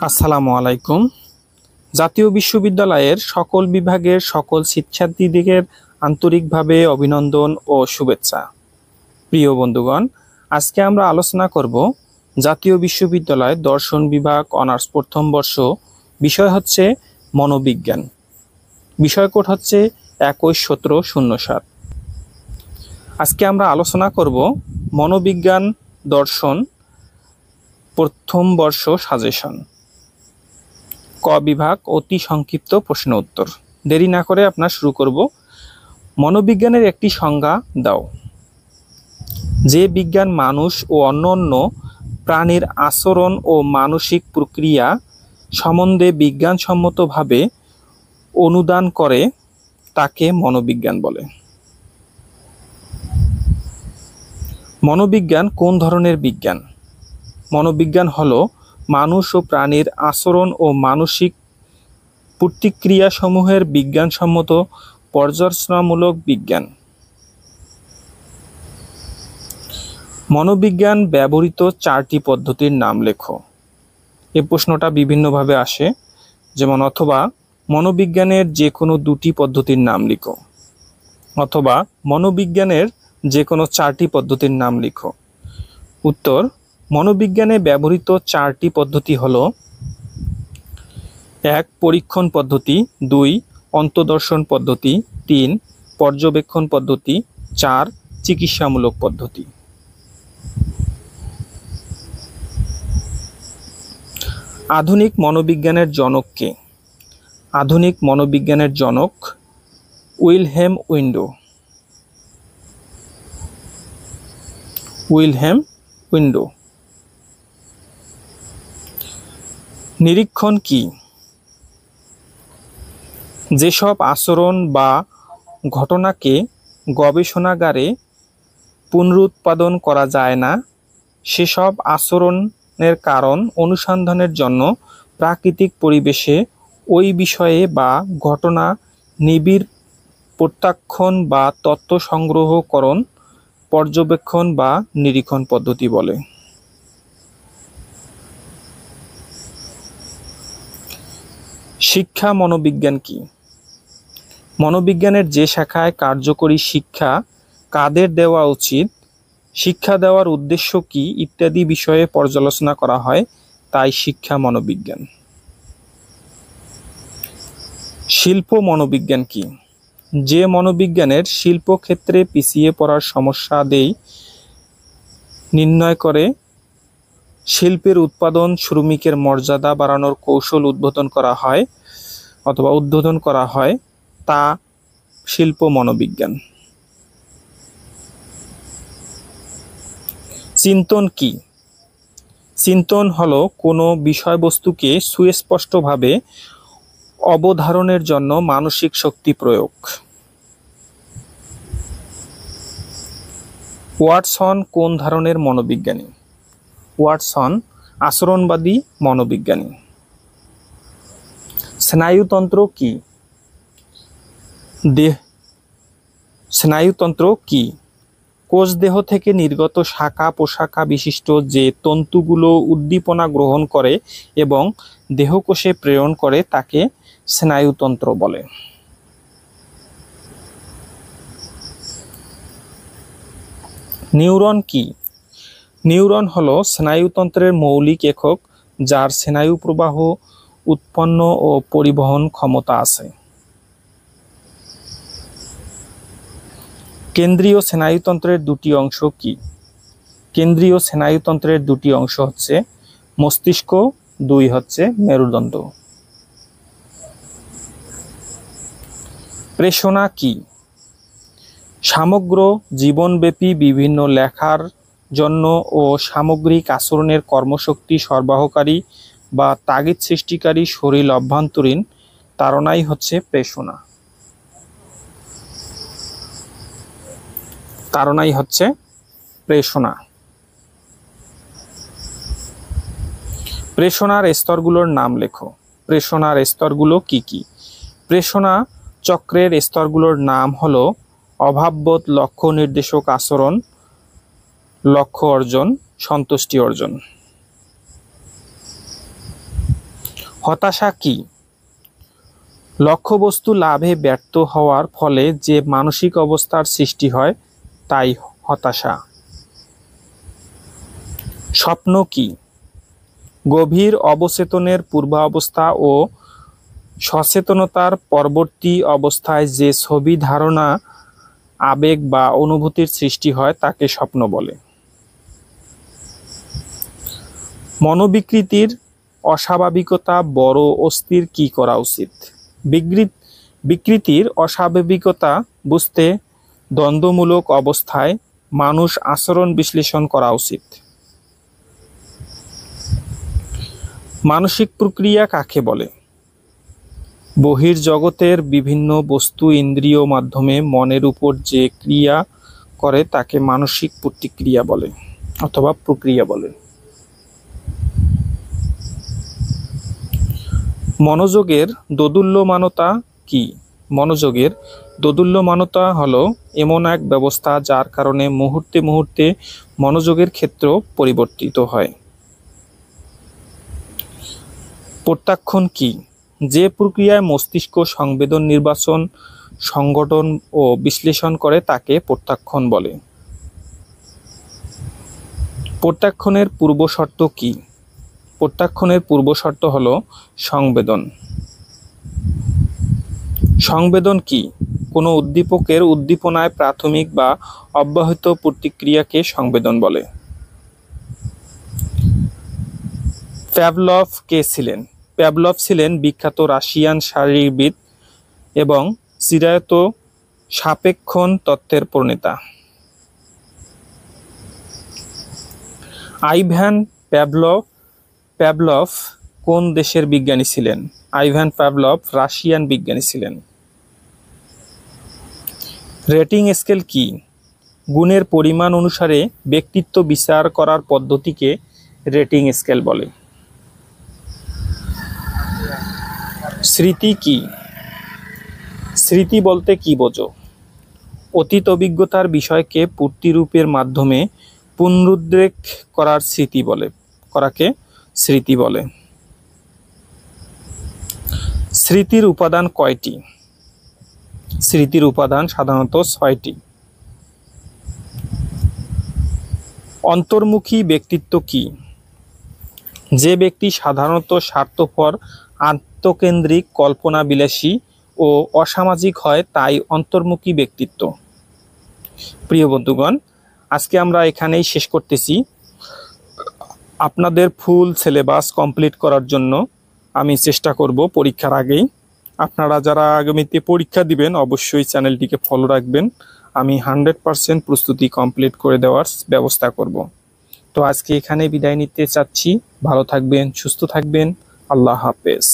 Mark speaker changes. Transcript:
Speaker 1: আসসালামু আলাইকুম। জাতীয় বিশ্ববিদ্যালয়ের সকল বিভাগের সকল শিক্ষার্থীদের আন্তরিকভাবে অভিনন্দন ও শুভেচ্ছা। প্রিয় বন্ধুগণ, আজকে আমরা আলোচনা করব জাতীয় বিশ্ববিদ্যালয় দর্শন বিভাগ অনার্স প্রথম বর্ষ, বিষয় হচ্ছে মনোবিজ্ঞান। বিষয় কোড হচ্ছে 21-17-07। আজকে আমরা আলোচনা করব মনোবিজ্ঞান দর্শন প্রথম বর্ষ সাজেশন। ক বিভাগ অতি সংক্ষিপ্ত প্রশ্ন উত্তর। দেরি না করে আপনার শুরু করব। মনোবিজ্ঞানের একটি সংজ্ঞা দাও। যে বিজ্ঞান মানুষ ও অন্যান্য প্রাণীর আচরণ ও মানসিক প্রক্রিয়া সম্বন্ধে বিজ্ঞানসম্মতভাবে অনুদান করে তাকে মনোবিজ্ঞান বলে। মনোবিজ্ঞান কোন ধরনের বিজ্ঞান? মনোবিজ্ঞান হলো মানুষ ও প্রাণীর আচরণ ও মানসিক প্রতিক্রিয়াসমূহের বিজ্ঞানসম্মত পর্যালোচনামূলক বিজ্ঞান। মনোবিজ্ঞান ব্যবহৃত 4টি পদ্ধতির নাম লেখো। এই প্রশ্নটা বিভিন্নভাবে আসে, যেমন অথবা মনোবিজ্ঞানের যে কোনো 2টি পদ্ধতির নাম লিখো, অথবা মনোবিজ্ঞানের যে কোনো 4টি পদ্ধতির নাম লিখো। উত্তর: মনোবিজ্ঞানে ব্যবহৃত 4টি পদ্ধতি হলো: 1 পরীক্ষণ পদ্ধতি, 2 অন্তদর্শন পদ্ধতি, 3 পর্যবেক্ষণ পদ্ধতি, 4 চিকিৎসামূলক পদ্ধতি। আধুনিক মনোবিজ্ঞানের জনক কে? আধুনিক মনোবিজ্ঞানের জনক উইলহেম উইন্ডো। Wilhelm window. নিরীক্ষণ কি? যেসব আচরণ বা ঘটনাকে গবেষণাগারে পুনরুৎপাদন করা যায় না, সেসব আচরণের কারণ অনুসন্ধানের জন্য প্রাকৃতিক পরিবেশে ওই বিষয়ে বা ঘটনা নিবিড় প্রত্যাখ্যান বা তথ্য সংগ্রহকরণ পর্যবেক্ষণ বা নিরীক্ষণ পদ্ধতি বলে। শিক্ষা মনোবিজ্ঞান কি? মনোবিজ্ঞানের যে শাখায় কার্যকরী শিক্ষা কাদের দেওয়া উচিত, শিক্ষা দেওয়ার উদ্দেশ্য কি ইত্যাদি বিষয়ে পর্যালোচনা করা হয়, তাই শিক্ষা মনোবিজ্ঞান। শিল্প মনোবিজ্ঞান কি? যে মনোবিজ্ঞানের শিল্পক্ষেত্রে পিছিয়ে পড়ার সমস্যাদি নির্ণয় করে শিল্পের উৎপাদন শ্রমিকের মর্যাদা বাড়ানোর কৌশল উদ্বোধন করা হয় তা শিল্প মনোবিজ্ঞান। চিন্তন কি? চিন্তন হলো কোনো বিষয়বস্তুকে সুস্পষ্টভাবে অবধারণের জন্য মানসিক শক্তি প্রয়োগ। ওয়াটসন কোন ধরনের মনোবিজ্ঞানী? ওয়াটসন আচরণবাদী মনোবিজ্ঞানী। স্নায়ুতন্ত্র কি? স্নায়ুতন্ত্র কি? কোষ দেহ থেকে নির্গত শাখা প্রশাখা বিশিষ্ট যে তন্তুগুলো উদ্দীপনা গ্রহণ করে এবং দেহকোষে প্রেরণ করে তাকে স্নায়ুতন্ত্র বলে। নিউরন কি? নিউরন হলো স্নায়ুতন্ত্রের মৌলিক একক, যার স্নায়ু প্রবাহ উৎপন্ন ও পরিবহন ক্ষমতা আছে। কেন্দ্রীয় স্নায়ুতন্ত্রের 2টি অংশ কি? কেন্দ্রীয় স্নায়ুতন্ত্রের 2টি অংশ হচ্ছে মস্তিষ্ক, 2 হচ্ছে মেরুদণ্ড। প্রেষণা কি? সমগ্র জীবনব্যাপী বিভিন্ন লেখার জন্য ও সামগ্রিক আচরণের কর্মশক্তি সরবরাহকারী বা তাগিদ সৃষ্টিকারী শরীর অভ্যন্তরীণ তাড়নাই হচ্ছে প্রেষণা। তাড়নাই হচ্ছে প্রেষণা। প্রেষণার স্তরগুলোর নাম লেখো। প্রেষণার স্তরগুলো কি কি? প্রেষণা চক্রের স্তরগুলোর নাম হলো অভাববোধ, লক্ষ্য নির্দেশক আচরণ, লক্ষ্য অর্জন, সন্তুষ্টি অর্জন। হতাশা কি? লক্ষ্যবস্তু লাভে ব্যর্থ হওয়ার ফলে যে মানসিক অবস্থার সৃষ্টি হয় তাই হতাশা। স্বপ্ন কি? গভীর অবচেতনের পূর্বাবস্থা ও সচেতনতার পরবর্তী অবস্থায় যে ছবি, ধারণা, আবেগ বা অনুভূতির সৃষ্টি হয় তাকে স্বপ্ন বলে। মনোবিকৃতির অস্বাভাবিকতা বড় অস্থির কি করা উচিত? বিকৃতির অস্বাভাবিকতা বুঝতে দ্বন্দ্বমূলক অবস্থায় মানুষ আচরণ বিশ্লেষণ করা উচিত। মানসিক প্রক্রিয়া কাকে বলে? বহির্জগতের বিভিন্ন বস্তু ইন্দ্রিয় মাধ্যমে মনের উপর যে ক্রিয়া করে তাকে মানসিক প্রতিক্রিয়া বলে অথবা প্রক্রিয়া বলে। মনোযোগের দোদুল্যমানতা কি? মনোযোগের দোদুল্যমানতা হলো এমন এক ব্যবস্থা যার কারণে মুহূর্তে মুহূর্তে মনোযোগের ক্ষেত্র পরিবর্তিত হয়। প্রত্যাখ্যান কি? যে প্রক্রিয়ায় মস্তিষ্ক সংবেদন নির্বাচন, সংগঠন ও বিশ্লেষণ করে তাকে প্রত্যাখ্যান বলে। প্রত্যাখ্যানের পূর্বশর্ত কি? প্রত্যাখ্যানের পূর্বশর্ত হলো সংবেদন। সংবেদন কি? কোনো উদ্দীপকের উদ্দীপনায় প্রাথমিক বা অব্যাহত প্রতিক্রিয়াকে সংবেদন বলে। প্যাভলভ কে ছিলেন? প্যাভলভ ছিলেন বিখ্যাত রাশিয়ান শারীরবিদ এবং চিরায়ত সাপেক্ষণ তত্ত্বের প্রণেতা। আইভান প্যাভলভ কোন দেশের বিজ্ঞানী ছিলেন? আইভান প্যাভলভ রাশিয়ান বিজ্ঞানী ছিলেন। রেটিং স্কেল কি? গুণের পরিমাণ অনুসারে ব্যক্তিত্ব বিচার করার পদ্ধতিকে রেটিং স্কেল বলে। স্মৃতি কি? স্মৃতি বলতে কি বোঝো? অতীত অভিজ্ঞতার বিষয়কে প্রতিরূপের মাধ্যমে পুনরুদ্রেক করার করাকে স্মৃতি বলে। স্মৃতির উপাদান কয়টি? স্মৃতির উপাদান সাধারণত 6টি। অন্তর্মুখী ব্যক্তিত্ব কি? যে ব্যক্তি সাধারণত স্বার্থপর, আত্মকেন্দ্রিক, কল্পনাবিলাসী ও অসামাজিক হয় তাই অন্তর্মুখী ব্যক্তিত্ব। প্রিয় বন্ধুগণ, আজকে আমরা এখানেই শেষ করতেছি। আপনাদের ফুল সিলেবাস কমপ্লিট করার জন্য আমি চেষ্টা করব পরীক্ষার আগেই। আপনারা যারা আগামীতে পরীক্ষা দিবেন অবশ্যই চ্যানেলটিকে ফলো রাখবেন। আমি 100% প্রস্তুতি কমপ্লিট করে দেওয়ার ব্যবস্থা করব। তো আজকে এখানে বিদায় নিতে চাচ্ছি। ভালো থাকবেন, সুস্থ থাকবেন। আল্লাহ হাফেজ।